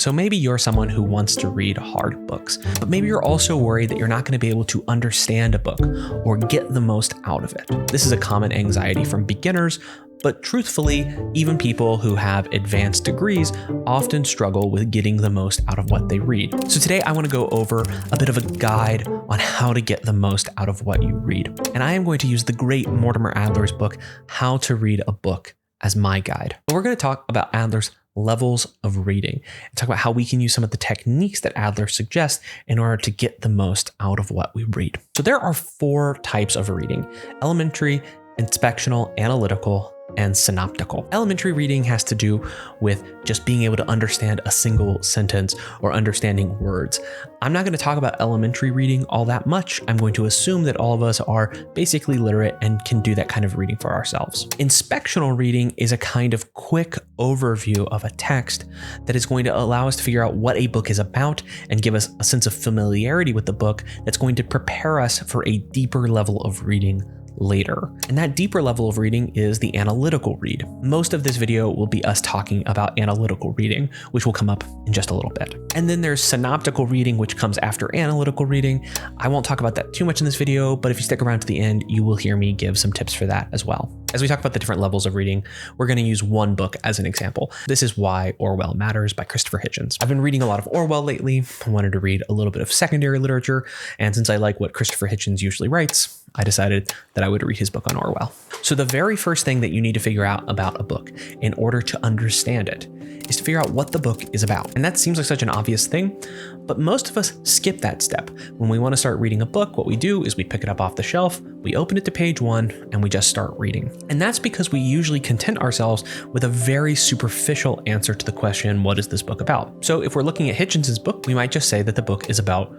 So maybe you're someone who wants to read hard books, but maybe you're also worried that you're not going to be able to understand a book or get the most out of it. This is a common anxiety from beginners, but truthfully, even people who have advanced degrees often struggle with getting the most out of what they read. So today I want to go over a bit of a guide on how to get the most out of what you read. And I am going to use the great Mortimer Adler's book, How to Read a Book, as my guide. But we're going to talk about Adler's levels of reading and talk about how we can use some of the techniques that Adler suggests in order to get the most out of what we read. So there are 4 types of reading: elementary, inspectional, analytical, and synoptical. Elementary reading has to do with just being able to understand a single sentence or understanding words. I'm not going to talk about elementary reading all that much. I'm going to assume that all of us are basically literate and can do that kind of reading for ourselves. Inspectional reading is a kind of quick overview of a text that is going to allow us to figure out what a book is about and give us a sense of familiarity with the book that's going to prepare us for a deeper level of reading later. And that deeper level of reading is the analytical read. Most of this video will be us talking about analytical reading, which will come up in just a little bit. And then there's synoptical reading, which comes after analytical reading. I won't talk about that too much in this video, but if you stick around to the end, you will hear me give some tips for that as well. As we talk about the different levels of reading, we're going to use one book as an example. This is Why Orwell Matters by Christopher Hitchens. I've been reading a lot of Orwell lately. I wanted to read a little bit of secondary literature, and since I like what Christopher Hitchens usually writes, I decided that I would read his book on Orwell. So the very first thing that you need to figure out about a book in order to understand it is to figure out what the book is about. And that seems like such an obvious thing, but most of us skip that step. When we want to start reading a book, what we do is we pick it up off the shelf, we open it to page 1, and we just start reading. And that's because we usually content ourselves with a very superficial answer to the question, what is this book about? So if we're looking at Hitchens' book, we might just say that the book is about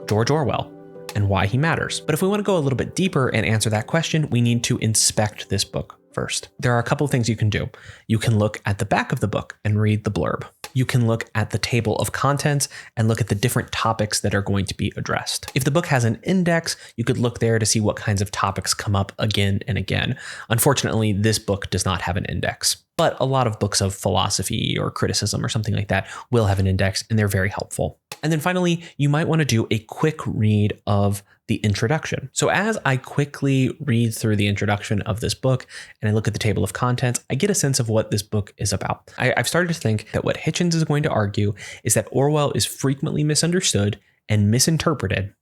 George Orwell and why he matters. But if we want to go a little bit deeper and answer that question, we need to inspect this book first. There are a couple of things you can do. You can look at the back of the book and read the blurb. You can look at the table of contents and look at the different topics that are going to be addressed. If the book has an index, you could look there to see what kinds of topics come up again and again. Unfortunately, this book does not have an index, but a lot of books of philosophy or criticism or something like that will have an index, and they're very helpful. And then finally, you might want to do a quick read of the introduction. So as I quickly read through the introduction of this book and I look at the table of contents, I get a sense of what this book is about. I've started to think that what Hitchens is going to argue is that Orwell is frequently misunderstood and misinterpreted,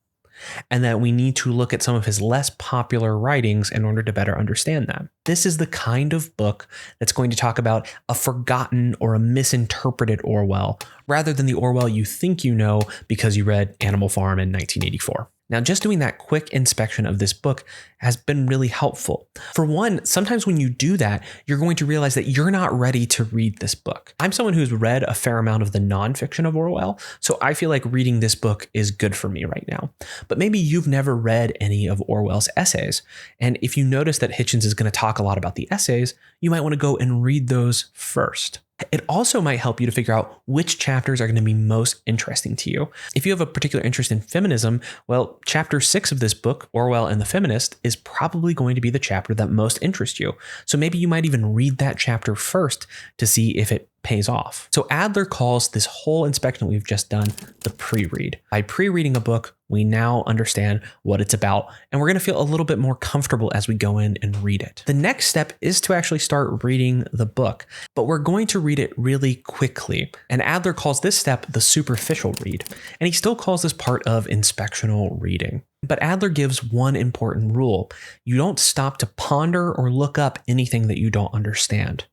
and that we need to look at some of his less popular writings in order to better understand that. This is the kind of book that's going to talk about a forgotten or a misinterpreted Orwell, rather than the Orwell you think you know because you read Animal Farm in 1984. Now, just doing that quick inspection of this book has been really helpful. For one, sometimes when you do that, you're going to realize that you're not ready to read this book. I'm someone who's read a fair amount of the nonfiction of Orwell, so I feel like reading this book is good for me right now. But maybe you've never read any of Orwell's essays, and if you notice that Hitchens is going to talk a lot about the essays, you might want to go and read those first. It also might help you to figure out which chapters are going to be most interesting to you. If you have a particular interest in feminism, well, chapter 6 of this book, Orwell and the Feminist, is probably going to be the chapter that most interests you. So maybe you might even read that chapter first to see if it pays off. So Adler calls this whole inspection we've just done the pre-read. By pre-reading a book, we now understand what it's about, and we're going to feel a little bit more comfortable as we go in and read it. The next step is to actually start reading the book, but we're going to read it really quickly. And Adler calls this step the superficial read, and he still calls this part of inspectional reading. But Adler gives one important rule. You don't stop to ponder or look up anything that you don't understand.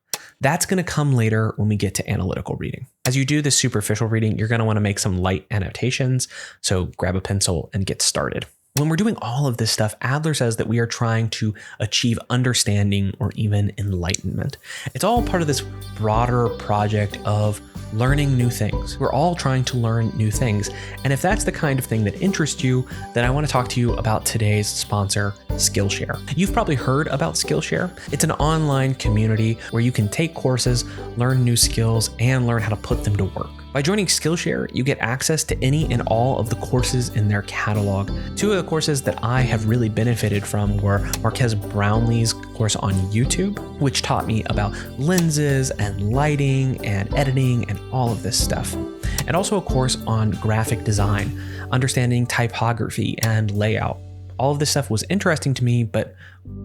That's going to come later when we get to analytical reading. As you do this superficial reading, you're going to want to make some light annotations, so grab a pencil and get started. When we're doing all of this stuff, Adler says that we are trying to achieve understanding or even enlightenment. It's all part of this broader project of learning new things. We're all trying to learn new things. And if that's the kind of thing that interests you, then I want to talk to you about today's sponsor, Skillshare. You've probably heard about Skillshare. It's an online community where you can take courses, learn new skills, and learn how to put them to work. By joining Skillshare, you get access to any and all of the courses in their catalog. Two of the courses that I have really benefited from were Marques Brownlee's course on YouTube, which taught me about lenses and lighting and editing and all of this stuff. and also a course on graphic design, understanding typography and layout. All of this stuff was interesting to me, but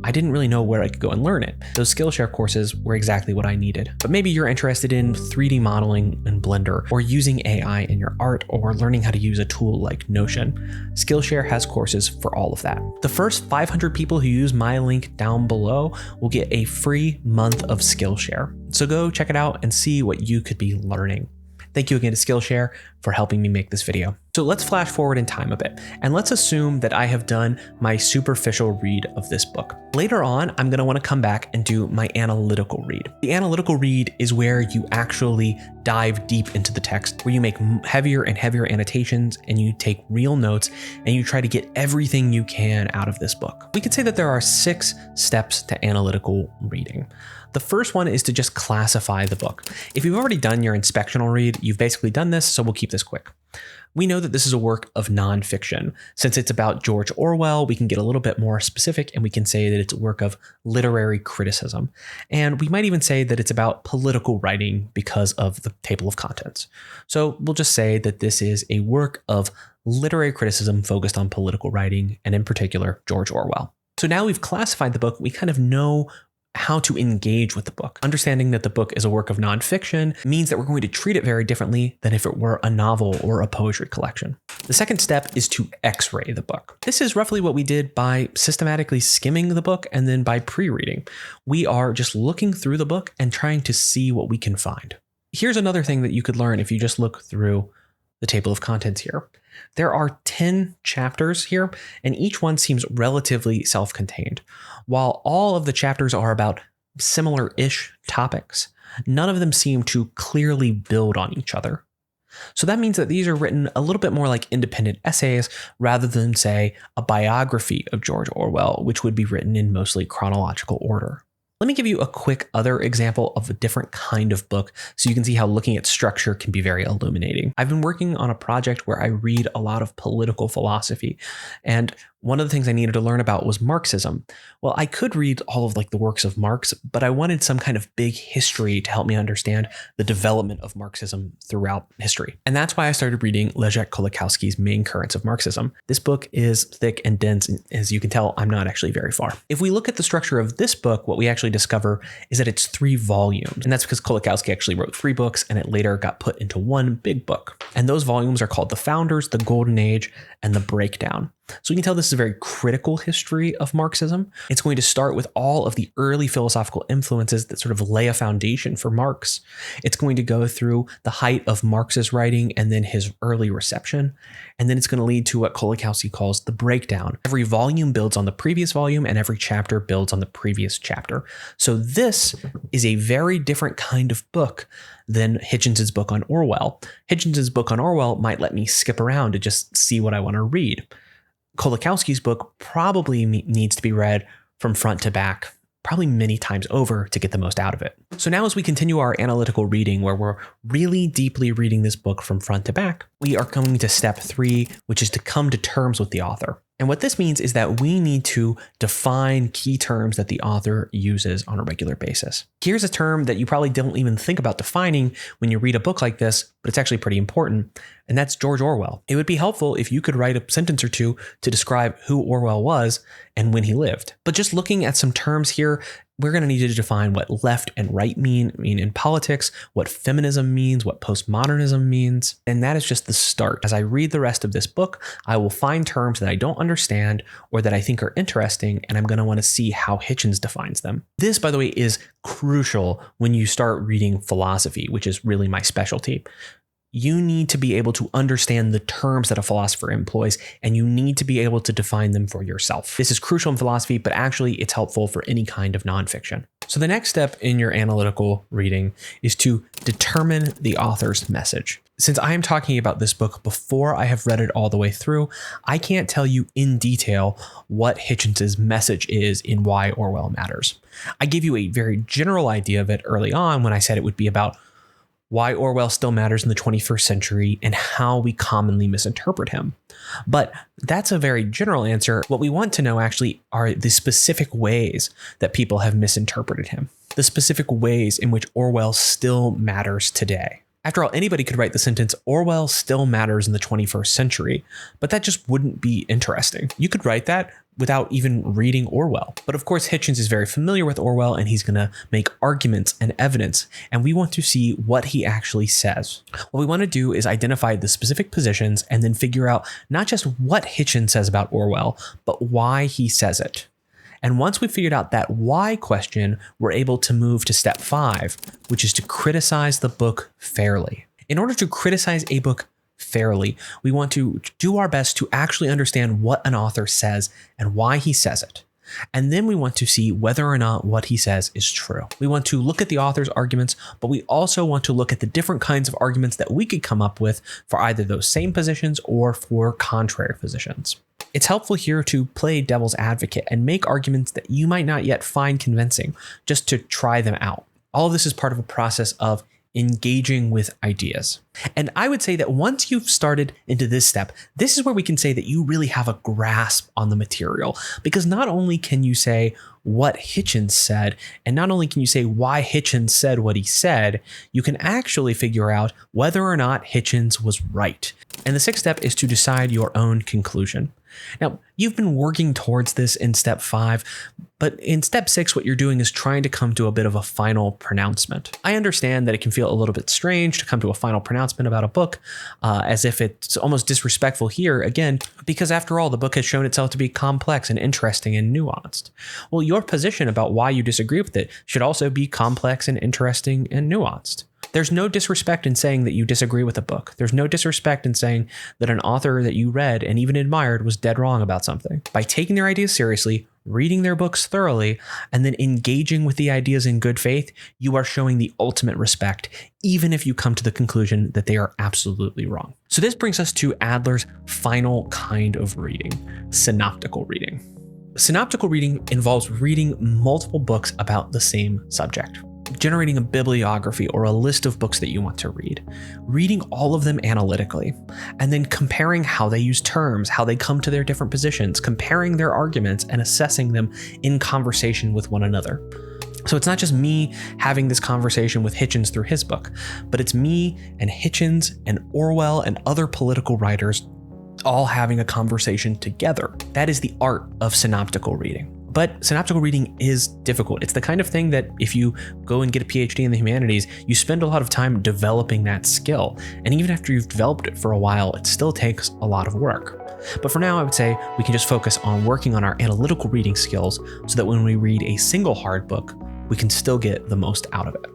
I didn't really know where I could go and learn it. Those Skillshare courses were exactly what I needed. But maybe you're interested in 3D modeling in Blender, or using AI in your art, or learning how to use a tool like Notion. Skillshare has courses for all of that. The first 500 people who use my link down below will get a free month of Skillshare. So go check it out and see what you could be learning. Thank you again to Skillshare for helping me make this video. So let's flash forward in time a bit, and let's assume that I have done my superficial read of this book. Later on, I'm going to want to come back and do my analytical read. The analytical read is where you actually dive deep into the text, where you make heavier and heavier annotations, and you take real notes, and you try to get everything you can out of this book. We could say that there are 6 steps to analytical reading. The first one is to just classify the book. If you've already done your inspectional read, you've basically done this, so we'll keep this quick. We know that this is a work of nonfiction. Since it's about George Orwell, we can get a little bit more specific, and we can say that it's a work of literary criticism. And we might even say that it's about political writing because of the table of contents. So we'll just say that this is a work of literary criticism focused on political writing, and in particular, George Orwell. So now we've classified the book, we kind of know how to engage with the book. Understanding that the book is a work of nonfiction means that we're going to treat it very differently than if it were a novel or a poetry collection. The second step is to X-ray the book. This is roughly what we did by systematically skimming the book and then by pre-reading. We are just looking through the book and trying to see what we can find. Here's another thing that you could learn if you just look through the table of contents here. There are 10 chapters here, and each one seems relatively self-contained. While all of the chapters are about similar-ish topics, none of them seem to clearly build on each other. So that means that these are written a little bit more like independent essays rather than, say, a biography of George Orwell, which would be written in mostly chronological order. Let me give you a quick other example of a different kind of book so you can see how looking at structure can be very illuminating. I've been working on a project where I read a lot of political philosophy, and one of the things I needed to learn about was Marxism. Well, I could read all of the works of Marx, but I wanted some kind of big history to help me understand the development of Marxism throughout history. And that's why I started reading Leszek Kolakowski's Main Currents of Marxism. This book is thick and dense, and as you can tell, I'm not actually very far. If we look at the structure of this book, what we actually discover is that it's 3 volumes. And that's because Kolakowski actually wrote 3 books, and it later got put into one big book. And those volumes are called The Founders, The Golden Age, and The Breakdown. So you can tell this is a very critical history of Marxism. It's going to start with all of the early philosophical influences that sort of lay a foundation for Marx. It's going to go through the height of Marx's writing and then his early reception. And then it's going to lead to what Kolakowski calls the breakdown. Every volume builds on the previous volume, and every chapter builds on the previous chapter. So this is a very different kind of book than Hitchens's book on Orwell. Hitchens's book on Orwell might let me skip around to just see what I want to read. Kolakowski's book probably needs to be read from front to back, probably many times over to get the most out of it. So now as we continue our analytical reading, where we're really deeply reading this book from front to back, we are coming to step 3, which is to come to terms with the author. And what this means is that we need to define key terms that the author uses on a regular basis. Here's a term that you probably don't even think about defining when you read a book like this, but it's actually pretty important, and that's George Orwell. It would be helpful if you could write a sentence or two to describe who Orwell was and when he lived. But just looking at some terms here, we're going to need to define what left and right mean in politics, what feminism means, what postmodernism means. And that is just the start. As I read the rest of this book, I will find terms that I don't understand or that I think are interesting, and I'm going to want to see how Hitchens defines them. This, by the way, is crucial when you start reading philosophy, which is really my specialty. You need to be able to understand the terms that a philosopher employs, and you need to be able to define them for yourself. This is crucial in philosophy, but actually it's helpful for any kind of nonfiction. So the next step in your analytical reading is to determine the author's message. Since I am talking about this book before I have read it all the way through, I can't tell you in detail what Hitchens's message is in Why Orwell Matters. I gave you a very general idea of it early on when I said it would be about why Orwell still matters in the 21st century and how we commonly misinterpret him. But that's a very general answer. What we want to know actually are the specific ways that people have misinterpreted him, the specific ways in which Orwell still matters today. After all, anybody could write the sentence, Orwell still matters in the 21st century, but that just wouldn't be interesting. You could write that without even reading Orwell. But of course, Hitchens is very familiar with Orwell, and he's going to make arguments and evidence, and we want to see what he actually says. What we want to do is identify the specific positions and then figure out not just what Hitchens says about Orwell, but why he says it. And once we've figured out that why question, we're able to move to step 5, which is to criticize the book fairly. In order to criticize a book fairly, we want to do our best to actually understand what an author says and why he says it. And then we want to see whether or not what he says is true. We want to look at the author's arguments, but we also want to look at the different kinds of arguments that we could come up with for either those same positions or for contrary positions. It's helpful here to play devil's advocate and make arguments that you might not yet find convincing, just to try them out. All of this is part of a process of engaging with ideas. And I would say that once you've started into this step, this is where we can say that you really have a grasp on the material, because not only can you say what Hitchens said, and not only can you say why Hitchens said what he said, you can actually figure out whether or not Hitchens was right. And the 6th step is to decide your own conclusion. Now, you've been working towards this in step 5, but in step 6, what you're doing is trying to come to a bit of a final pronouncement. I understand that it can feel a little bit strange to come to a final pronouncement about a book, as if it's almost disrespectful here, again, because after all, the book has shown itself to be complex and interesting and nuanced. Well, your position about why you disagree with it should also be complex and interesting and nuanced. There's no disrespect in saying that you disagree with a book. There's no disrespect in saying that an author that you read and even admired was dead wrong about something. By taking their ideas seriously, reading their books thoroughly, and then engaging with the ideas in good faith, you are showing the ultimate respect, even if you come to the conclusion that they are absolutely wrong. So this brings us to Adler's final kind of reading, synoptical reading. Synoptical reading involves reading multiple books about the same subject, generating a bibliography or a list of books that you want to read, reading all of them analytically, and then comparing how they use terms, how they come to their different positions, comparing their arguments, and assessing them in conversation with one another. So it's not just me having this conversation with Hitchens through his book, but it's me and Hitchens and Orwell and other political writers all having a conversation together. That is the art of synoptical reading. But synoptical reading is difficult. It's the kind of thing that if you go and get a PhD in the humanities, you spend a lot of time developing that skill. And even after you've developed it for a while, it still takes a lot of work. But for now, I would say we can just focus on working on our analytical reading skills so that when we read a single hard book, we can still get the most out of it.